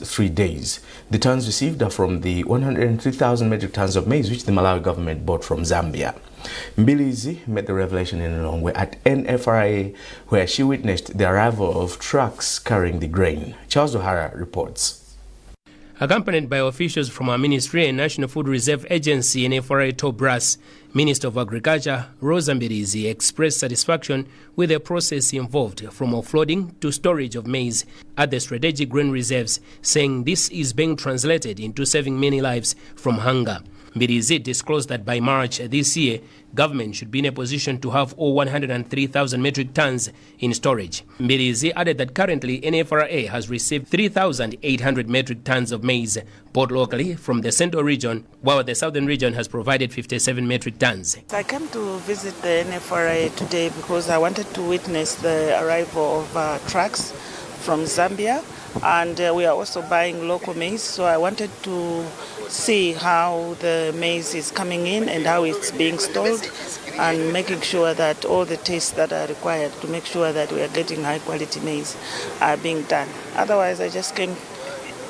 3 days. The tons received are from the 103,000 metric tons of maize which the Malawi government bought from Zambia. Mbilizi made the revelation in Lilongwe at NFRA, where she witnessed the arrival of trucks carrying the grain. Charles O'Hara reports. Accompanied by officials from our ministry and National Food Reserve Agency and NFRA top brass, Minister of Agriculture Rosa Mbilizi expressed satisfaction with the process involved from offloading to storage of maize at the strategic grain reserves, saying this is being translated into saving many lives from hunger. Mbilizi disclosed that by March this year, government should be in a position to have all 103,000 metric tons in storage. Mbilizi added that currently NFRA has received 3,800 metric tons of maize bought locally from the central region, while the southern region has provided 57 metric tons. I came to visit the NFRA today because I wanted to witness the arrival of trucks from Zambia, and we are also buying local maize, so I wanted to see how the maize is coming in and how it's being stored, and making sure that all the tests that are required to make sure that we are getting high quality maize are being done. Otherwise, I just came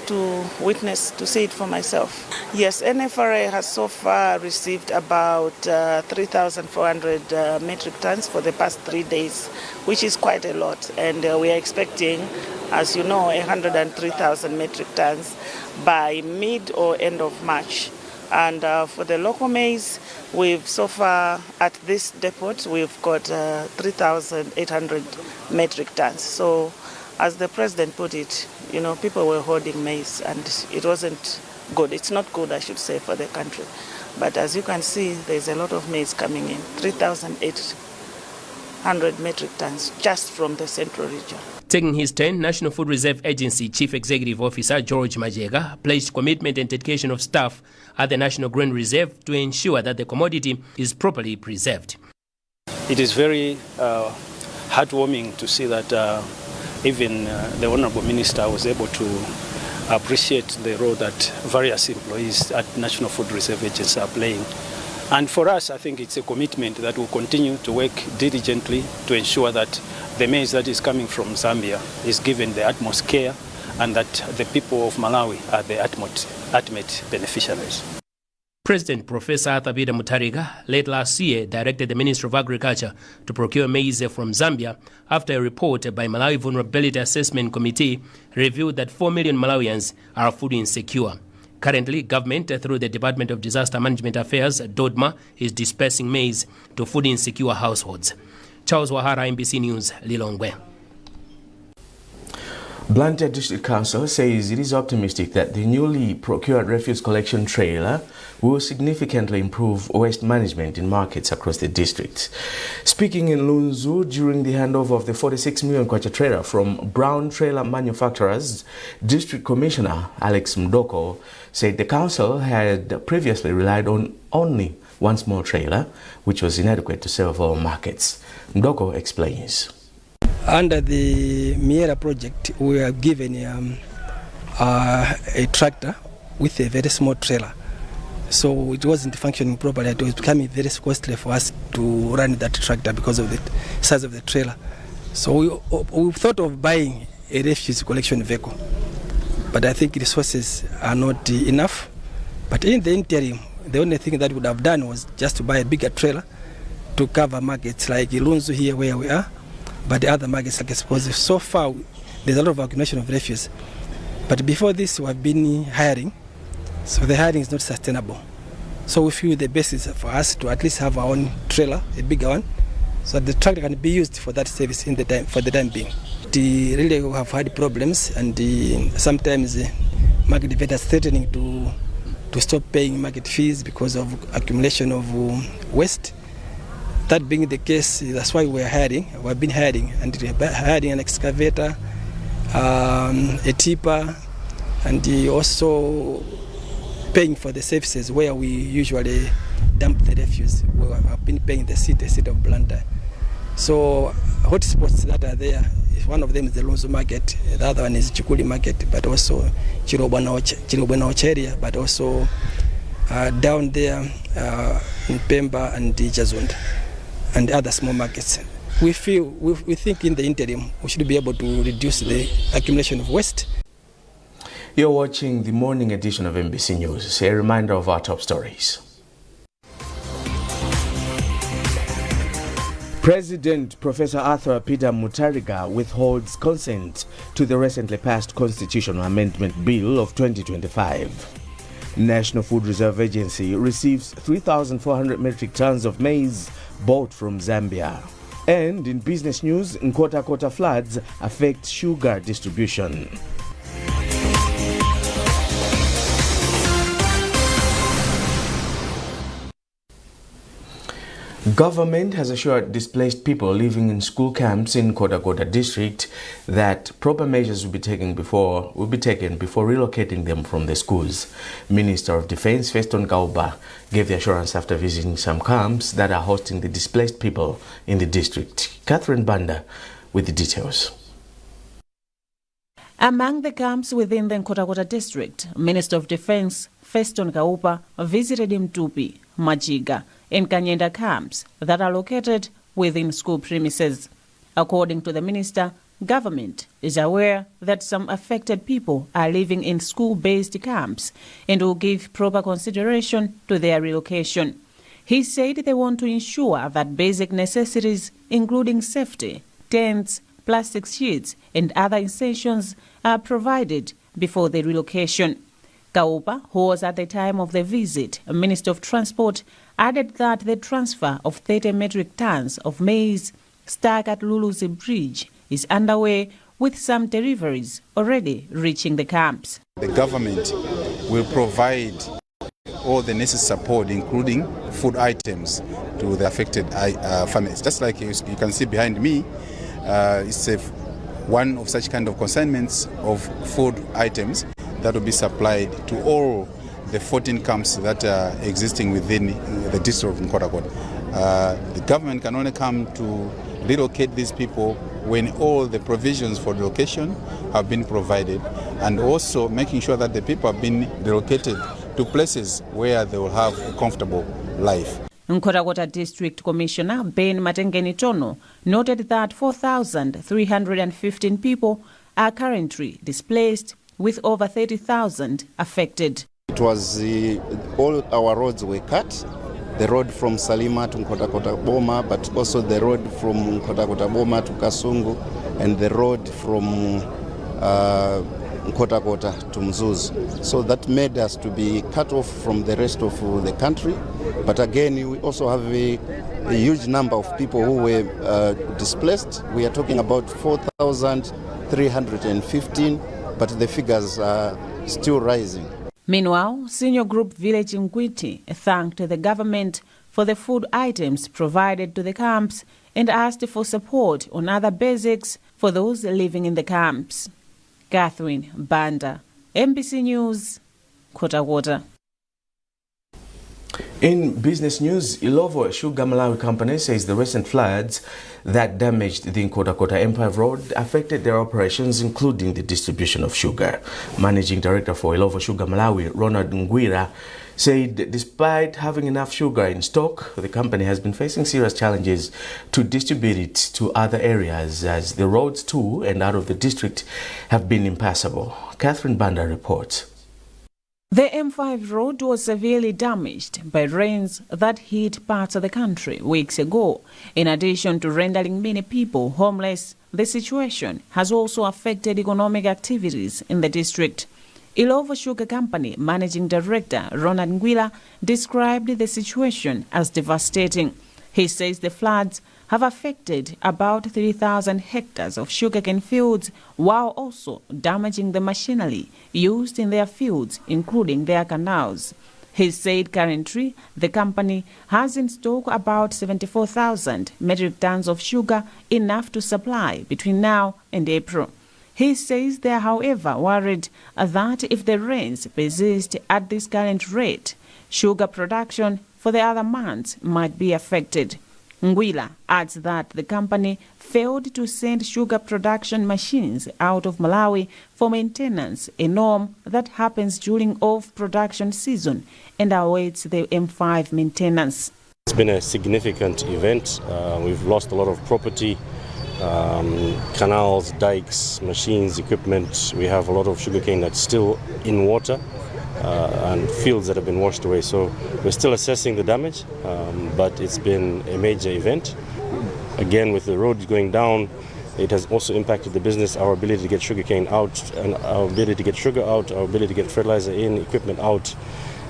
to witness, to see it for myself. Yes, NFRA has so far received about 3,400 metric tons for the past 3 days, which is quite a lot, and we are expecting, as you know, 103,000 metric tons by mid or end of March. And for the local maize, we've so far at this depot, we've got 3,800 metric tons. So as the president put it, you know, people were hoarding maize and it wasn't good. It's not good, I should say, for the country. But as you can see, there's a lot of maize coming in, 3,800 metric tons just from the central region. Taking his turn, National Food Reserve Agency Chief Executive Officer George Majega pledged commitment and dedication of staff at the National Grain Reserve to ensure that the commodity is properly preserved. It is very heartwarming to see that even the Honourable Minister was able to appreciate the role that various employees at National Food Reserve Agency are playing. And for us, I think it's a commitment that we'll continue to work diligently to ensure that the maize that is coming from Zambia is given the utmost care and that the people of Malawi are the ultimate beneficiaries. President Professor Athabida Mutharika late last year directed the Ministry of Agriculture to procure maize from Zambia after a report by Malawi Vulnerability Assessment Committee revealed that 4 million Malawians are food insecure. Currently, government, through the Department of Disaster Management Affairs, DODMA, is dispersing maize to food insecure households. Charles O'Hara, NBC News, Lilongwe. Blantyre District Council says it is optimistic that the newly procured refuse collection trailer will significantly improve waste management in markets across the district. Speaking in Lunzu during the handover of the 46 million kwacha trailer from Brown Trailer Manufacturers, District Commissioner Alex Mdoko said the council had previously relied on only one small trailer, which was inadequate to serve all markets. Mdoko explains. Under the Miera project, we are given a tractor with a very small trailer. So it wasn't functioning properly. It was becoming very costly for us to run that tractor because of the size of the trailer. So we thought of buying a refuse collection vehicle. But I think resources are not enough. But in the interim, the only thing that we would have done was just to buy a bigger trailer to cover markets like Lunzu here where we are. But the other markets like explosive. So far, there's a lot of accumulation of refuse. But before this, we have been hiring. So the hiring is not sustainable. So we feel the best is for us to at least have our own trailer, a bigger one, so that the tractor can be used for that service for the time being. We really have had problems, and sometimes market vendors threatening to stop paying market fees because of accumulation of waste. That being the case, that's why we have been hiring, and we're hiring an excavator, a tipper, and also paying for the services where we usually dump the refuse. We have been paying the city of Blantyre. So hotspots that are there, one of them is the Lunzu market, the other one is Chikuli market, but also Chirobwena area, but also down there in Pemba and Jazunda, and other small markets. We think in the interim we should be able to reduce the accumulation of waste. You're watching the morning edition of MBC News. A reminder of our top stories. President Professor Arthur Peter Mutharika withholds consent to the recently passed Constitutional Amendment Bill of 2025. National Food Reserve Agency receives 3,400 metric tons of maize bought from Zambia. And in business news, Nkota floods affect sugar distribution. Government has assured displaced people living in school camps in Nkota district that proper measures will be taken before relocating them from the schools. Minister of Defense Feston Kauba gave the assurance after visiting some camps that are hosting the displaced people in the district. Catherine Banda with the details. Among the camps within the Nkota district, Minister of Defense Feston Kauba visited Mtupi, Majiga, and Kanyenda camps that are located within school premises. According to the minister, government is aware that some affected people are living in school-based camps and will give proper consideration to their relocation. He said they want to ensure that basic necessities, including safety, tents, plastic sheets, and other essentials are provided before the relocation. Kaupa, who was at the time of the visit Minister of Transport, added that the transfer of 30 metric tons of maize stuck at Luluzi Bridge is underway, with some deliveries already reaching the camps. The government will provide all the necessary support, including food items, to the affected families. Just like you can see behind me, it's one of such kind of consignments of food items that will be supplied to all the 14 camps that are existing within the district of Nkota. The government can only come to relocate these people when all the provisions for relocation have been provided, and also making sure that the people have been relocated to places where they will have a comfortable life. Nkota District Commissioner Ben Matengeni Tono noted that 4,315 people are currently displaced, with over 30,000 affected. It was all our roads were cut. The road from Salima to Nkota Boma, but also the road from Nkota Boma to Kasungu, and the road from Nkota to Mzuzu. So that made us to be cut off from the rest of the country. But again, we also have a huge number of people who were displaced. We are talking about 4,315, but the figures are still rising. Meanwhile, Senior Group Village Ngwiti thanked the government for the food items provided to the camps and asked for support on other basics for those living in the camps. Catherine Banda, MBC News, Nkota. In business news, Lero Sugar Malawi company says the recent floods that damaged the Nkota Empire Road affected their operations, including the distribution of sugar. Managing Director for Lero Sugar Malawi, Ronald Ngwira, said despite having enough sugar in stock, the company has been facing serious challenges to distribute it to other areas, as the roads to and out of the district have been impassable. Catherine Banda reports. The M5 road was severely damaged by rains that hit parts of the country weeks ago. In addition to rendering many people homeless, the situation has also affected economic activities in the district. Lero Sugar Company Managing Director Ronald Ngwila described the situation as devastating. He says the floods have affected about 3,000 hectares of sugarcane fields, while also damaging the machinery used in their fields, including their canals. He said currently the company has in stock about 74,000 metric tons of sugar, enough to supply between now and April. He says they are, however, worried that if the rains persist at this current rate, sugar production for the other months might be affected. Ngwila adds that the company failed to send sugar production machines out of Malawi for maintenance, a norm that happens during off-production season, and awaits the M5 maintenance. It's been a significant event. We've lost a lot of property. canals, dikes, machines, equipment. We have a lot of sugarcane that's still in water and fields that have been washed away. So we're still assessing the damage, but it's been a major event. Again, with the roads going down, it has also impacted the business, our ability to get sugarcane out, and our ability to get sugar out, our ability to get fertilizer in, equipment out,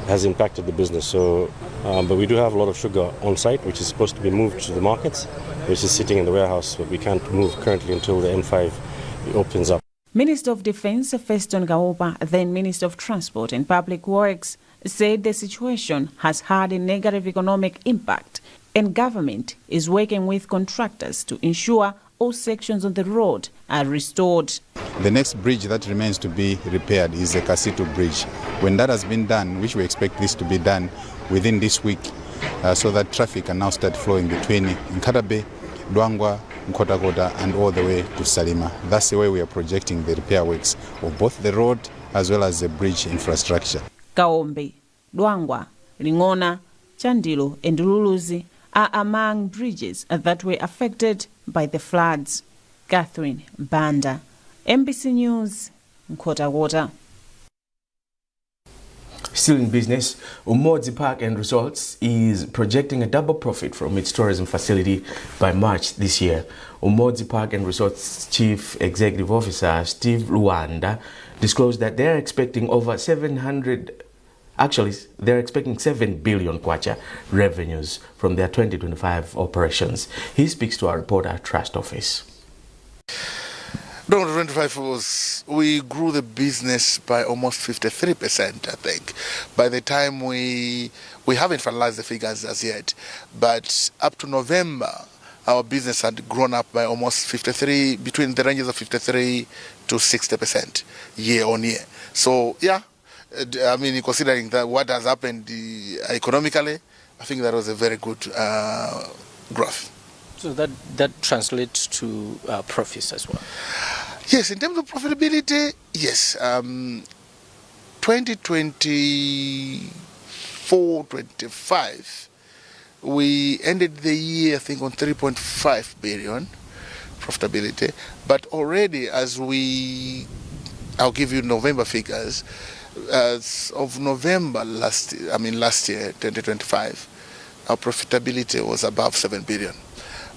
has impacted the business. So, but we do have a lot of sugar on site, which is supposed to be moved to the markets, which is sitting in the warehouse, but we can't move currently until the N5 opens up. Minister of Defence Feston Gaopa, then Minister of Transport and Public Works, said the situation has had a negative economic impact and government is working with contractors to ensure all sections of the road are restored. The next bridge that remains to be repaired is the Kasitu Bridge. When that has been done, which we expect this to be done within this week, so that traffic can now start flowing between Nkatabe, Dwangwa, Nkhotakota and all the way to Salima. That's the way we are projecting the repair works of both the road as well as the bridge infrastructure. Kaombe, Dwangwa, Lingona, Chandilo and Luluzi are among bridges that were affected by the floods. Catherine Banda, MBC News, Nkhotakota. Still in business, Umodzi Park and Resorts is projecting a double profit from its tourism facility by March this year. Umodzi Park and Resorts Chief Executive Officer Steve Luanda disclosed that they're expecting they're expecting 7 billion kwacha revenues from their 2025 operations. He speaks to our reporter at Trust Office. 2025 we grew the business by almost 53%, I think. By the time we haven't finalized the figures as yet, but up to November, our business had grown up by almost 53, between the ranges of 53 to 60% year on year. So, yeah, I mean, considering that what has happened economically, I think that was a very good growth. So that translates to profits as well? Yes, in terms of profitability, yes. 2024-25, we ended the year, I think, on 3.5 billion profitability. But already, I'll give you November figures. As of November last year, 2025, our profitability was above 7 billion.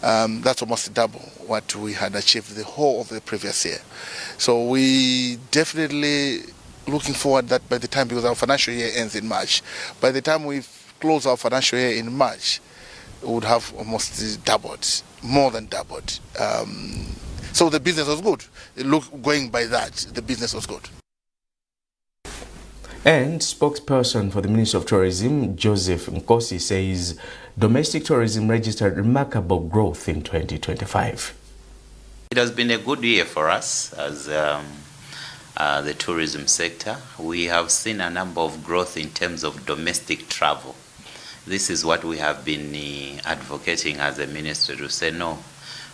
That's almost double what we had achieved the whole of the previous year. So we definitely looking forward that by the time, because our financial year ends in March, by the time we close our financial year in March, we would have almost doubled, more than doubled. So the business was good. Going by that, the business was good. And spokesperson for the Ministry of Tourism, Joseph Nkosi, says domestic tourism registered remarkable growth in 2025. It has been a good year for us as the tourism sector. We have seen a number of growth in terms of domestic travel. This is what we have been advocating as a ministry to say, no,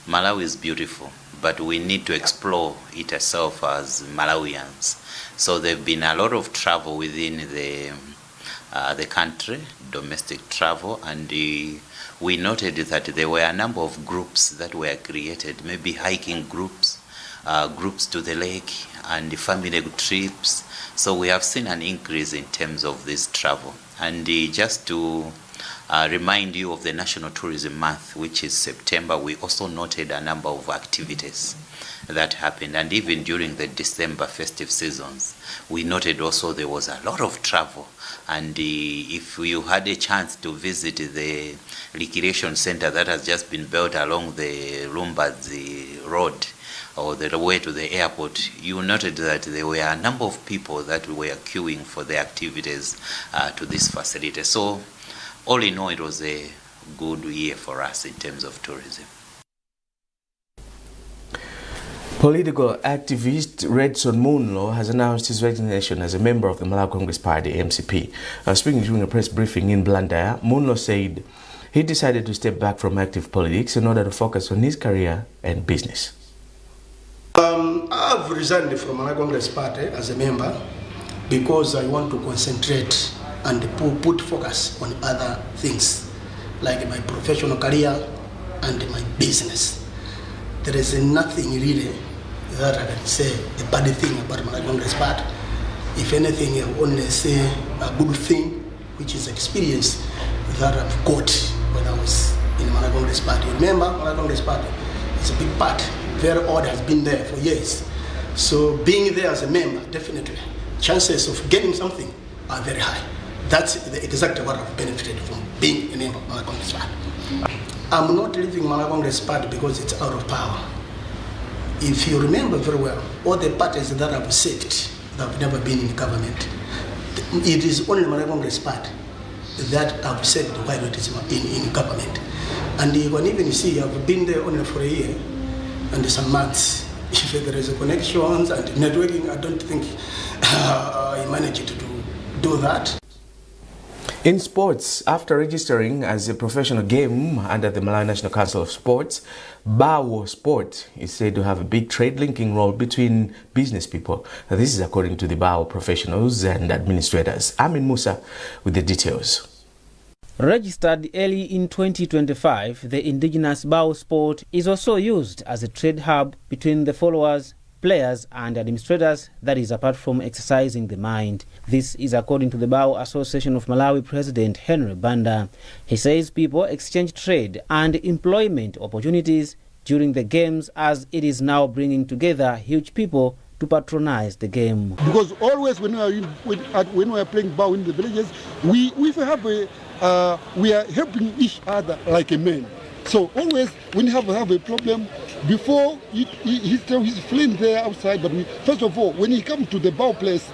Malawi is beautiful, but we need to explore it ourselves as Malawians. So there have been a lot of travel within the country, domestic travel, and we noted that there were a number of groups that were created, maybe hiking groups, groups to the lake, and family trips. So we have seen an increase in terms of this travel. And just to remind you of the National Tourism Month, which is September, we also noted a number of activities that happened, and even during the December festive seasons we noted also there was a lot of travel. And if you had a chance to visit the recreation center that has just been built along the Lumbazi road or the way to the airport, you noted that there were a number of people that were queuing for the activities to this facility. So all in all, it was a good year for us in terms of tourism. Political activist Redson Munlo has announced his resignation as a member of the Malawi Congress Party, MCP. Speaking during a press briefing in Blantyre, Munlo said he decided to step back from active politics in order to focus on his career and business. I've resigned from Malawi Congress Party as a member because I want to concentrate and put focus on other things like my professional career and my business. there is nothing really that I can say a bad thing about Malawi Congress Party. If anything, I only say a good thing, which is experience that I've got when I was in Malawi Congress Party. Remember, Malawi Congress Party is a big party, very old, has been there for years. So being there as a member, definitely, chances of getting something are very high. That's exactly what I've benefited from being a member of Malawi Congress Party. I'm not leaving Malawi Congress Party because it's out of power. If you remember very well, all the parties that I've saved, that have never been in government, it is only Malawi Congress Party that I've saved while it is in government. And you can even see I've been there only for a year and some months. If there is a connections and networking, I don't think I managed to do that. In sports, after registering as a professional game under the Malawi National Council of Sports, Bawo Sport is said to have a big trade linking role between business people. This is according to the Bawo professionals and administrators. Amin Musa with the details. Registered early in 2025, the indigenous Bawo Sport is also used as a trade hub between the followers, players and administrators, that is apart from exercising the mind. This is according to the Bawo Association of Malawi President Henry Banda. He says people exchange trade and employment opportunities during the games, as it is now bringing together huge people to patronize the game. Because always when we are playing Bawo in the villages, we are helping each other like a man. So always when you have a problem, before he tell his friend there outside, but first of all, when he come to the Bawo place,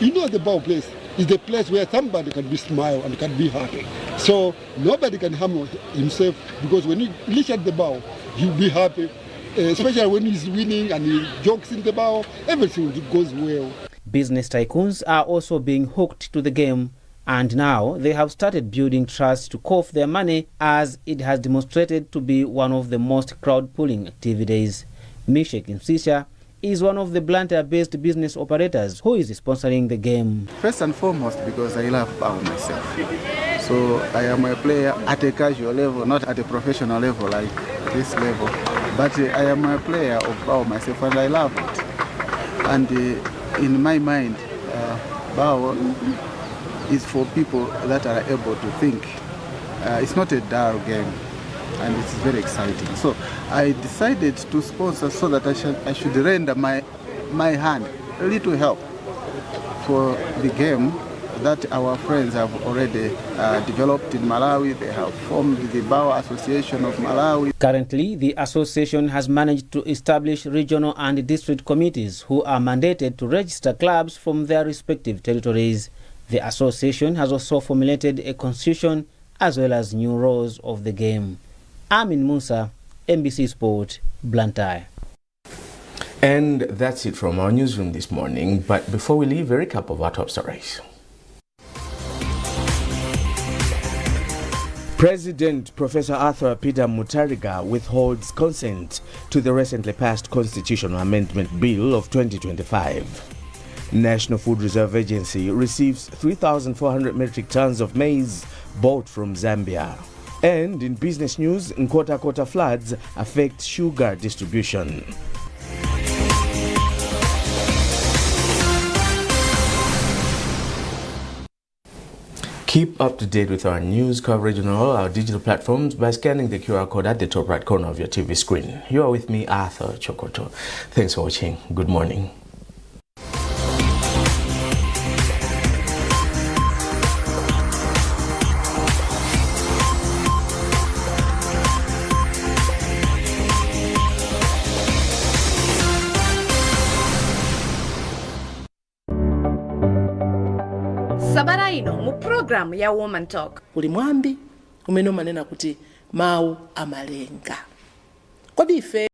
you know the Bawo place is the place where somebody can be smile and can be happy. So nobody can harm himself, because when he reach at the Bawo, he'll be happy. Especially when he's winning and he jokes in the Bawo, everything goes well. Business tycoons are also being hooked to the game, and now they have started building trust to cough their money, as it has demonstrated to be one of the most crowd-pulling activities. Mishek Msisha is one of the Blantyre-based business operators who is sponsoring the game. First and foremost, because I love Bawo myself. So I am a player at a casual level, not at a professional level like this level. But I am a player of Bawo myself and I love it. And in my mind, Bawo is for people that are able to think. It's not a dull game, and it's very exciting. So I decided to sponsor so that I should render my hand a little help for the game that our friends have already developed in Malawi. They have formed the Bawo Association of Malawi. Currently, the association has managed to establish regional and district committees who are mandated to register clubs from their respective territories. The association has also formulated a constitution as well as new rules of the game. Amin Musa, NBC Sport, Blantyre. And that's it from our newsroom this morning. But before we leave, a recap of our top stories. President Professor Arthur Peter Mutharika withholds consent to the recently passed Constitutional Amendment Bill of 2025. National Food Reserve Agency receives 3,400 metric tons of maize bought from Zambia. And in business news, Nkota floods affect sugar distribution. Keep up to date with our news coverage on all our digital platforms by scanning the QR code at the top right corner of your TV screen. You are with me, Arthur Chokoto. Thanks for watching. Good morning. Sabara ino mu program ya Woman Talk. Uli mwambi umene umanena kuti mawu amalenga. Kodi ife